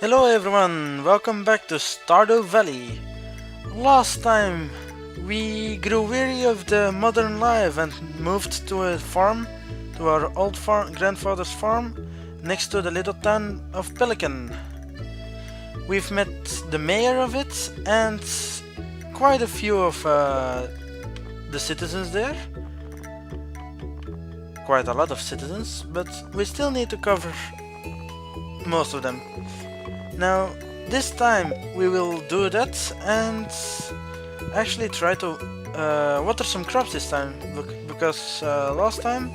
Hello everyone, welcome back to Stardew Valley. Last time we grew weary of the modern life and moved to a farm, to our old grandfather's farm, next to the little town of Pelican. We've met the mayor of it and quite a few of the citizens there. Quite a lot of citizens, but we still need to cover most of them. Now, this time we will do that and actually try to water some crops this time, because last time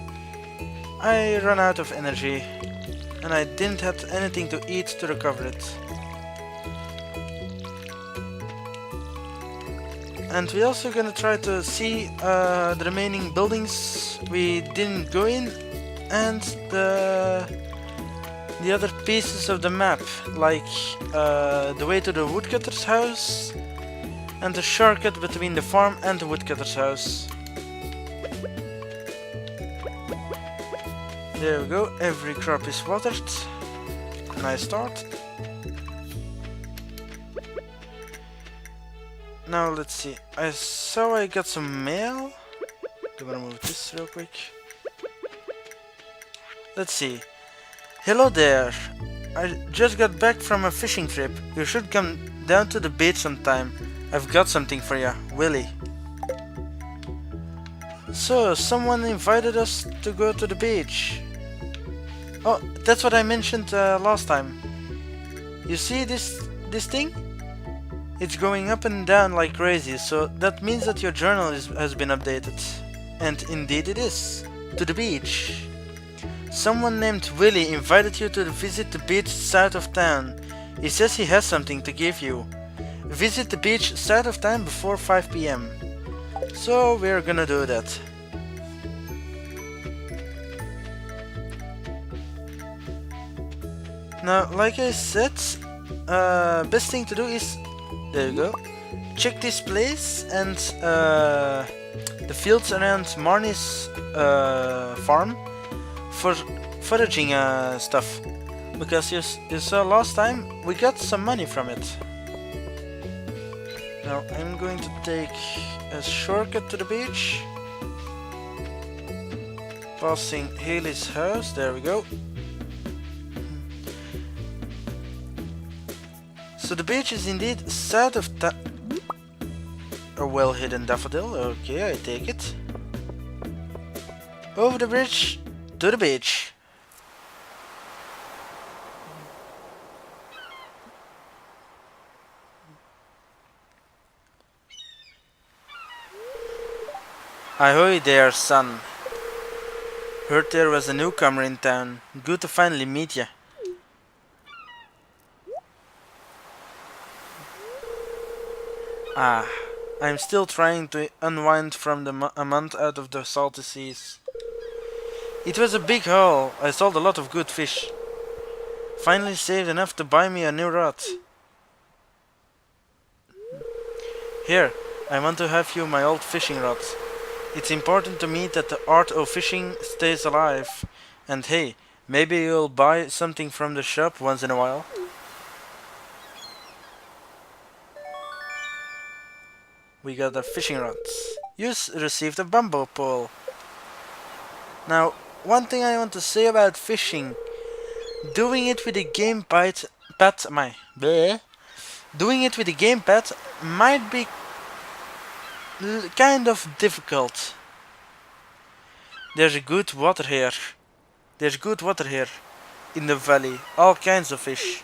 I ran out of energy and I didn't have anything to eat to recover it. And we're also gonna try to see the remaining buildings we didn't go in and the other pieces of the map, like the way to the woodcutter's house and the shortcut between the farm and the woodcutter's house. There we go, every crop is watered. Nice start. Now let's see, I saw I got some mail. I'm gonna move this real quick. Let's see. Hello there. I just got back from a fishing trip. You should come down to the beach sometime. I've got something for you, Willie. So, someone invited us to go to the beach. Oh, that's what I mentioned last time. You see this thing? It's going up and down like crazy, so that means that your journal has been updated. And indeed it is. To the beach. Someone named Willie invited you to visit the beach south of town. He says he has something to give you. Visit the beach south of town before 5 p.m. So we're gonna do that. Now, like I said, best thing to do is, there you go, check this place and the fields around Marnie's farm for foraging stuff, because you saw last time we got some money from it. Now I'm going to take a shortcut to the beach, passing Haley's house. There we go. So the beach is indeed south of a well-hidden daffodil. Okay, I take it. Over the bridge to the beach. Ahoy there, son. Heard there was a newcomer in town. Good to finally meet ya. Ah, I'm still trying to unwind from a month out of the salty seas. It was a big haul. I sold a lot of good fish. Finally saved enough to buy me a new rod. Here, I want to have you my old fishing rod. It's important to me that the art of fishing stays alive. And hey, maybe you'll buy something from the shop once in a while. We got a fishing rod. You received a bamboo pole. Now, one thing I want to say about fishing. Doing it with a gamepad might be kind of difficult. There's good water here. There's good water here in the valley. All kinds of fish.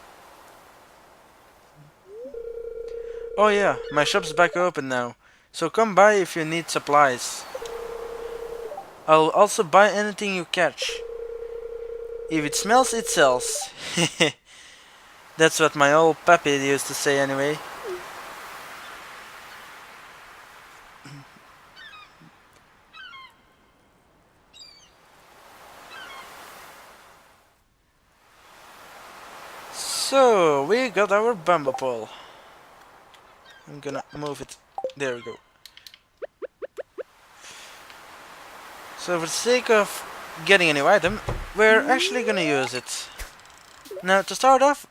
Oh yeah, my shop's back open now. So come by if you need supplies. I'll also buy anything you catch. If it smells, it sells. That's what my old pappy used to say anyway. So, we got our bamboo pole. I'm gonna move it. There we go. So for the sake of getting a new item, we're actually gonna use it. Now to start off,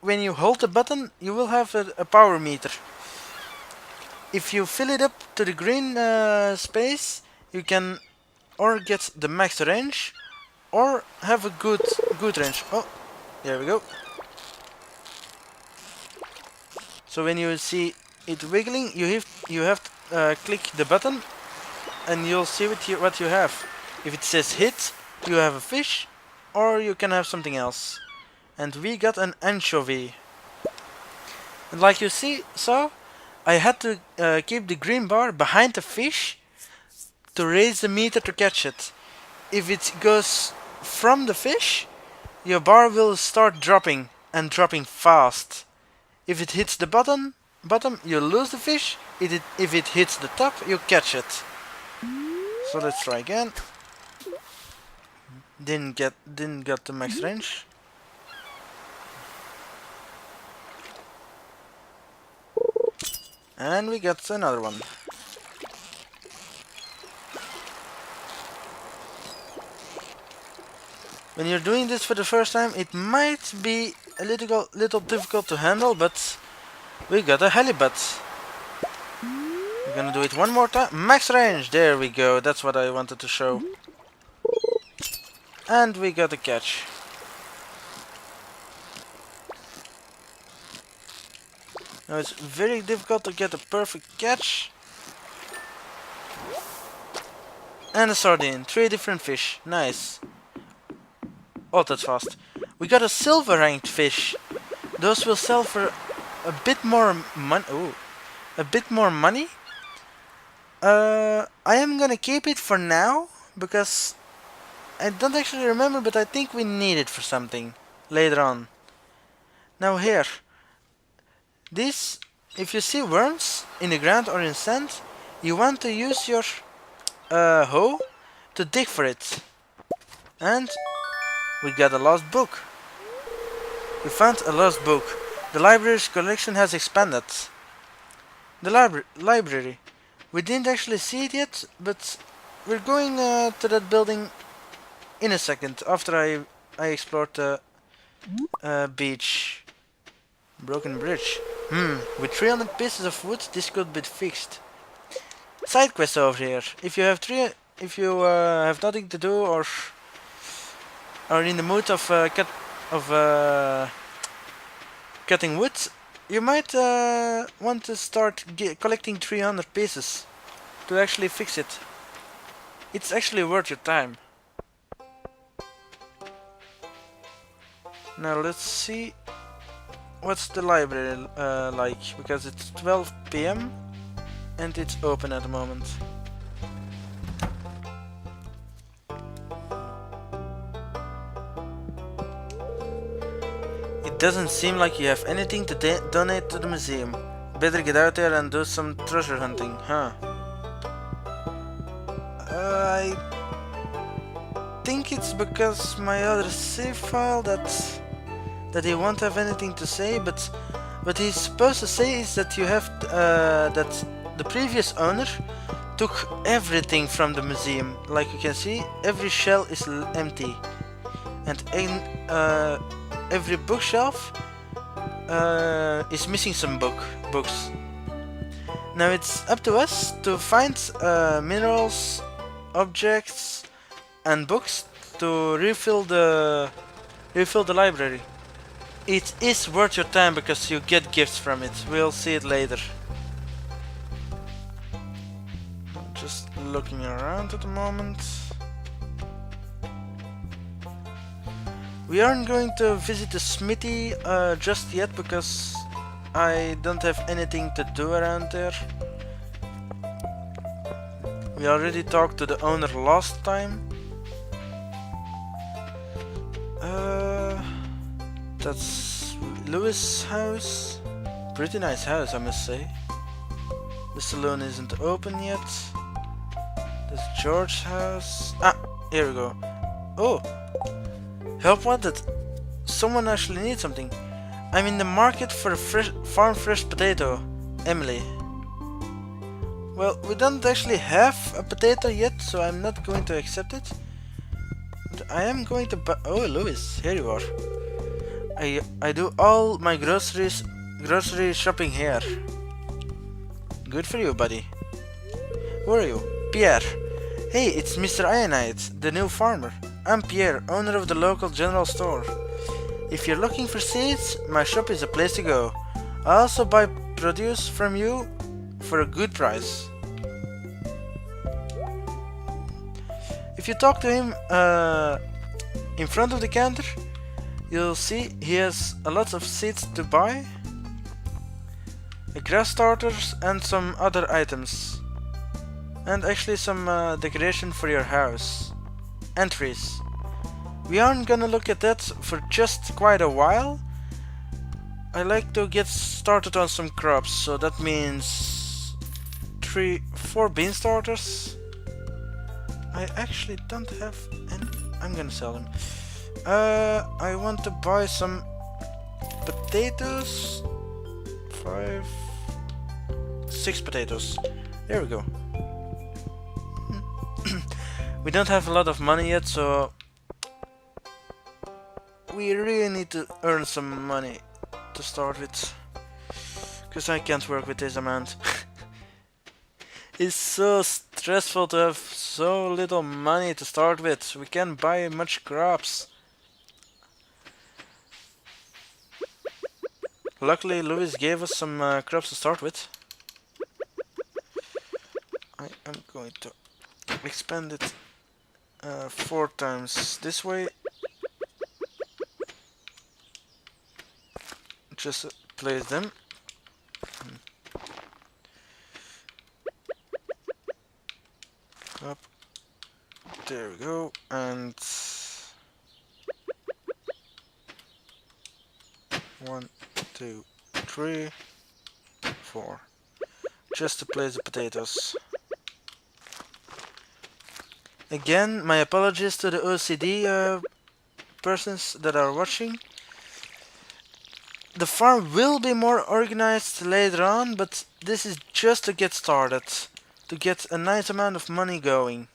when you hold the button, you will have a power meter. If you fill it up to the green space, you can or get the max range, or have a good range. Oh, there we go. So when you see it wiggling, you have to click the button, and you'll see what you have. If it says hit, you have a fish, or you can have something else. And we got an anchovy. And like you saw, I had to keep the green bar behind the fish to raise the meter to catch it. If it goes from the fish, your bar will start dropping, and dropping fast. If it hits the bottom, you lose the fish. If it hits the top, you catch it. So let's try again. Didn't get the max range. And we got another one. When you're doing this for the first time, it might be a little difficult to handle, but we got a halibut. We're gonna do it one more time. Max range, there we go. That's what I wanted to show. And we got a catch. Now it's very difficult to get a perfect catch. And a sardine. 3 different fish. Nice. Oh, that's fast. We got a silver ranked fish. Those will sell for a bit more money. Oh, a bit more money. I am gonna keep it for now because I don't actually remember, but I think we need it for something later on. Now here, this, if you see worms in the ground or in sand, you want to use your hoe to dig for it. And we got a lost book. We found a lost book. The library's collection has expanded. The library. We didn't actually see it yet, but we're going to that building in a second after I explored the beach. Broken bridge. With 300 pieces of wood, this could be fixed. Side quest over here. If you have nothing to do or are in the mood of cutting wood, you might want to start collecting 300 pieces to actually fix it. It's actually worth your time. Now let's see what's the library like, because it's 12 PM and it's open at the moment. It doesn't seem like you have anything to donate to the museum. Better get out there and do some treasure hunting, huh? I think it's because my other save file that he won't have anything to say, but what he's supposed to say is that you have that the previous owner took everything from the museum. Like you can see, every shell is empty, and in every bookshelf is missing some books. Now it's up to us to find minerals, objects, and books to refill the library. It is worth your time because you get gifts from it. We'll see it later. Just looking around at the moment. We aren't going to visit the smithy just yet because I don't have anything to do around there. We already talked to the owner last time. That's Louis' house. Pretty nice house, I must say. The saloon isn't open yet. There's George's house. Ah, here we go. Oh, help wanted. Someone actually needs something. I'm in the market for a farm fresh potato. Emily. Well, we don't actually have a potato yet, so I'm not going to accept it. But I am going to buy... Oh, Louis, here you are. I do all my grocery shopping here. Good for you, buddy. Who are you? Pierre. Hey, it's Mr. Ionite, the new farmer. I'm Pierre, owner of the local general store. If you're looking for seeds, my shop is a place to go. I also buy produce from you for a good price. If you talk to him in front of the counter, you'll see he has a lot of seeds to buy, grass starters and some other items. And actually some decoration for your house. And trees. We aren't gonna look at that for just quite a while. I like to get started on some crops, so that means 4 bean starters. I actually don't have any. I'm gonna sell them. I want to buy some potatoes. 6 potatoes. There we go. We don't have a lot of money yet, so we really need to earn some money to start with, because I can't work with this amount. It's so stressful to have so little money to start with. We can't buy much crops. Luckily, Louis gave us some crops to start with. I am going to expand it 4 times this way. Just place them. Up. There we go. And 1, 2, 3, 4. Just to place the potatoes. Again, my apologies to the OCD persons that are watching. The farm will be more organized later on, but this is just to get started, to get a nice amount of money going.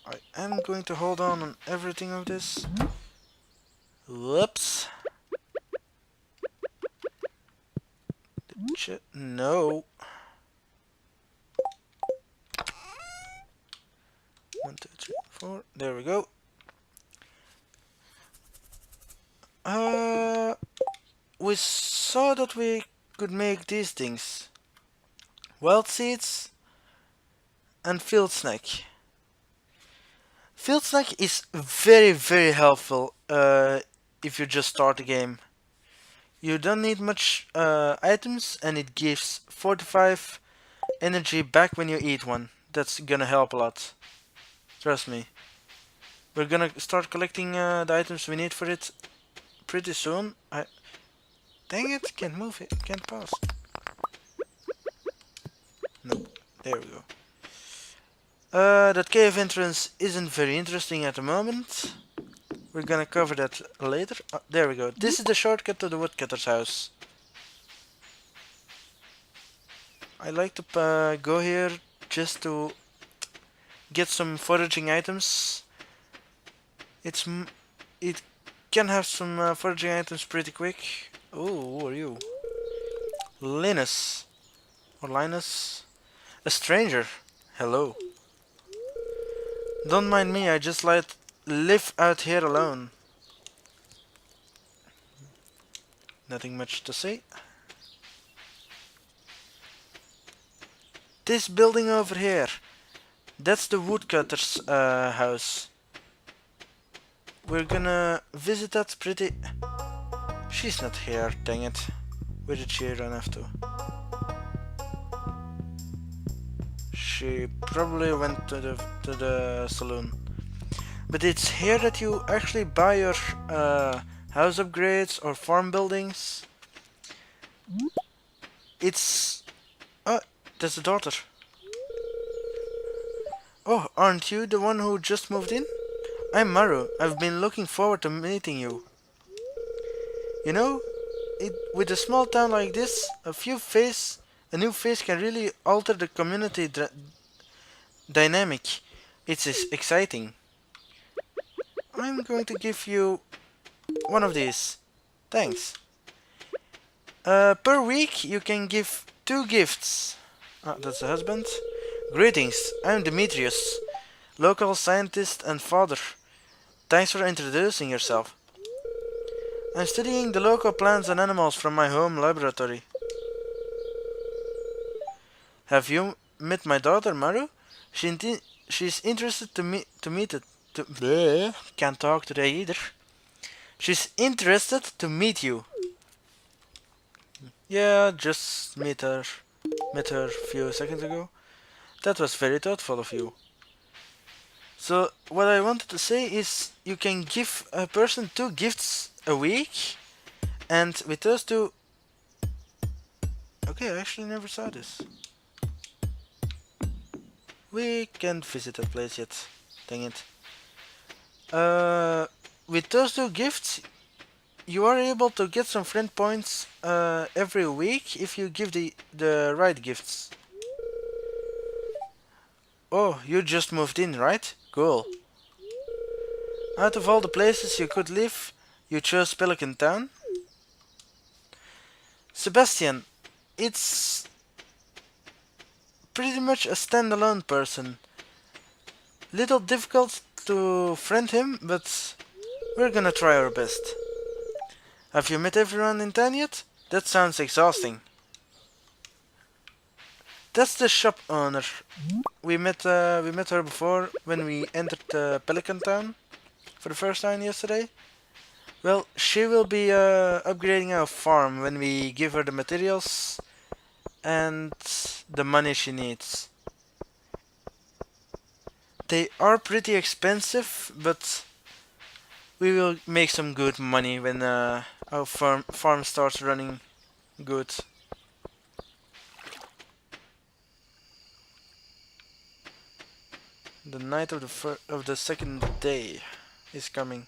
I am going to hold on everything of this. Whoops. No. 1, 2, 3, 4. There we go. We saw that we could make these things. Wild seeds and field snack. Field snack is very helpful if you just start the game. You don't need much items, and it gives 45 energy back when you eat one. That's gonna help a lot. Trust me. We're gonna start collecting the items we need for it pretty soon. Dang it, can't move it, can't pass. No, there we go. That cave entrance isn't very interesting at the moment. We're gonna cover that later. There we go. This is the shortcut to the woodcutter's house. I like to go here just to get some foraging items. It can have some foraging items pretty quick. Oh, who are you? Linus. Or Linus. A stranger. Hello. Don't mind me, I just live out here alone. Nothing much to say. This building over here. That's the woodcutter's house. We're gonna visit that pretty... She's not here, dang it. Where did she run off to? She probably went to the saloon. But it's here that you actually buy your house upgrades or farm buildings. It's... Oh, that's the daughter. Oh, aren't you the one who just moved in? I'm Maru. I've been looking forward to meeting you. You know, with a small town like this, a new face can really alter the community dynamic. It's exciting. I'm going to give you one of these. Thanks. Per week you can give 2 gifts. Ah, that's the husband. Greetings, I'm Demetrius, local scientist and father. Thanks for introducing yourself. I'm studying the local plants and animals from my home laboratory. Have you met my daughter Maru? She's interested to meet it. Can't talk today either. She's interested to meet you. Yeah, just met her a few seconds ago. That was very thoughtful of you. So what I wanted to say is you can give a person 2 gifts a week, and with those two. Okay, I actually never saw this. We can't visit that place yet. Dang it. With those 2 gifts, you are able to get some friend points every week if you give the right gifts. Oh, you just moved in, right? Cool. Out of all the places you could live, you chose Pelican Town? Sebastian, it's pretty much a standalone person. Little difficult to friend him, but we're gonna try our best. Have you met everyone in town yet? That sounds exhausting. That's the shop owner. We met her before when we entered Pelican Town for the first time yesterday. Well, she will be upgrading our farm when we give her the materials and the money she needs. They are pretty expensive, but we will make some good money when our farm starts running good. The night of the second day is coming.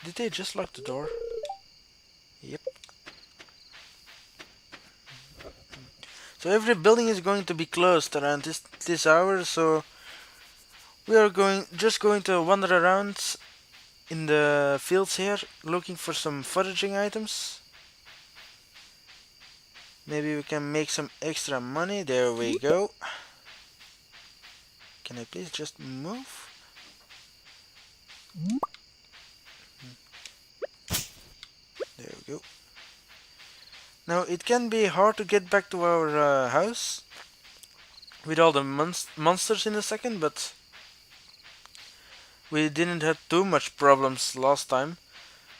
Did they just lock the door? Yep. So every building is going to be closed around this hour, so we are just going to wander around in the fields here looking for some foraging items. Maybe we can make some extra money. There we go. Can I please just move? There we go. Now it can be hard to get back to our house with all the monsters in a second, but we didn't have too much problems last time.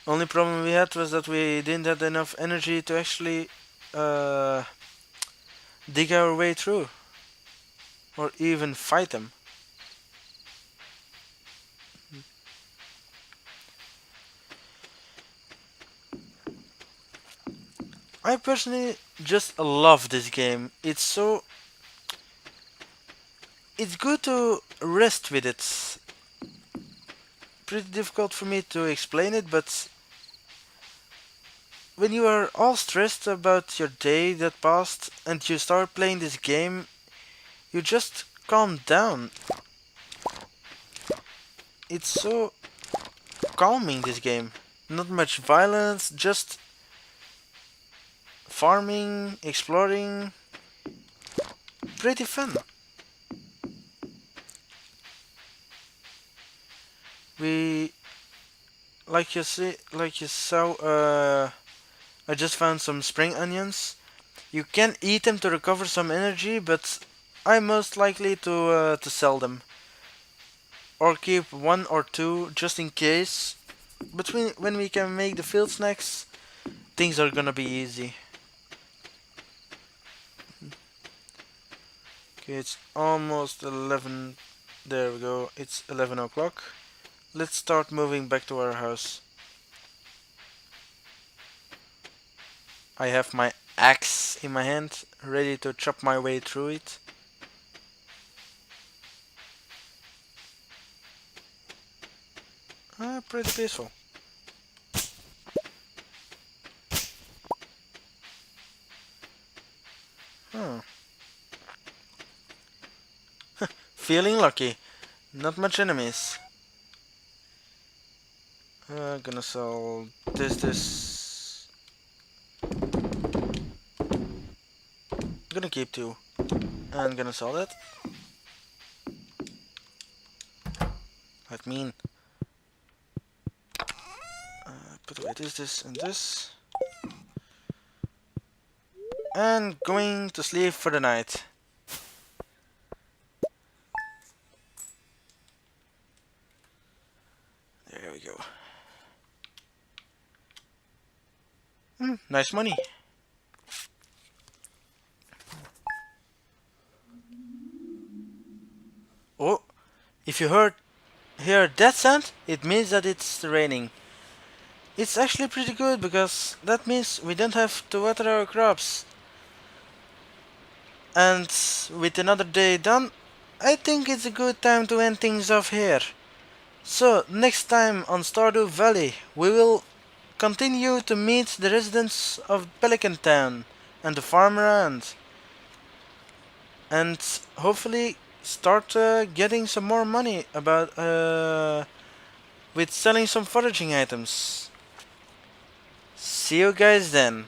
Only problem we had was that we didn't have enough energy to actually uh, dig our way through or even fight them. I personally just love this game. It's good to rest with it. Pretty difficult for me to explain it, but when you are all stressed about your day that passed and you start playing this game, you just calm down. It's so calming, this game. Not much violence, just farming, exploring. Pretty fun. We, like you saw, I just found some spring onions. You can eat them to recover some energy, but I'm most likely to sell them or keep 1 or 2 just in case. Between when we can make the field snacks, things are gonna be easy. Okay, it's almost 11. There we go. It's 11 o'clock. Let's start moving back to our house. I have my axe in my hand, ready to chop my way through it. Pretty peaceful. Huh. Feeling lucky. Not much enemies. Gonna sell this. Gonna keep two. And gonna sell that. That mean. Put away this and this. And going to sleep for the night. There we go. Nice money. Oh, if you hear that sound, it means that it's raining. It's actually pretty good because that means we don't have to water our crops. And with another day done, I think it's a good time to end things off here. So, next time on Stardew Valley, we will continue to meet the residents of Pelican Town and the farm around. And hopefully start getting some more money about with selling some foraging items. See you guys then.